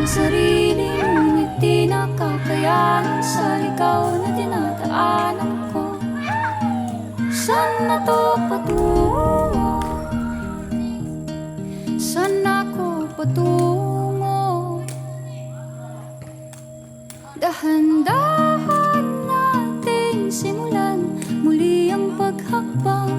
sarili, ngunit di nakakayanan sa ligaw na dinadaanan ko. Saan na to patungo? Saan ako patungo? Dahan-dahan nating simulan muli ang paghakbang.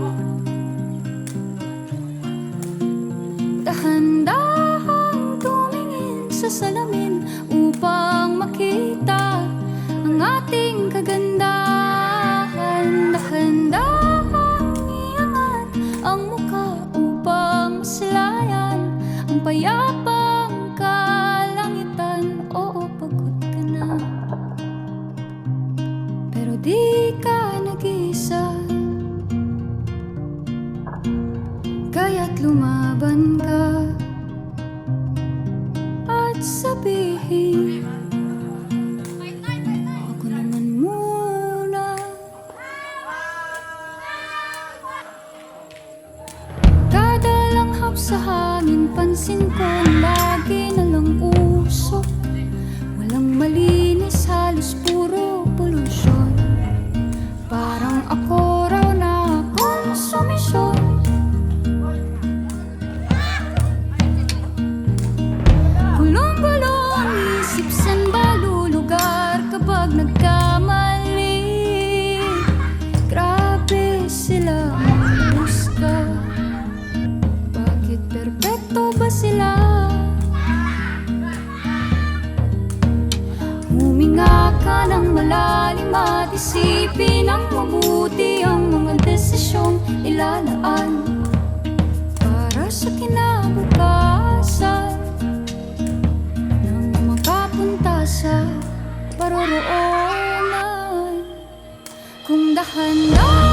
Dahan-dahan tumingin sa salamin upang makita ang ating kagandahan. Dahan-dahan iangat ang mukha upang maslayan ang payapang kalangitan. Oo, pagod ka na, pero di ka nag-iisa, kaya't lumaban ka at sabihin, ako naman muna. Kada langhap sa hangin, pansin ko lagi na lang usok. Walang malinis, halos puro polusyon. Parang ako raw na konsumisyon. Gulong-gulong ang isip, san ba lulugar kapag nagkamali? Grabe sila mamusta. Bakit perpekto ba sila? Huminga ka ng malalim at isipin ng mabuti ang mga desisyong ilalaan para sa kinabukasan, nang makapunta sa paroroonan. Kung dahan-dahan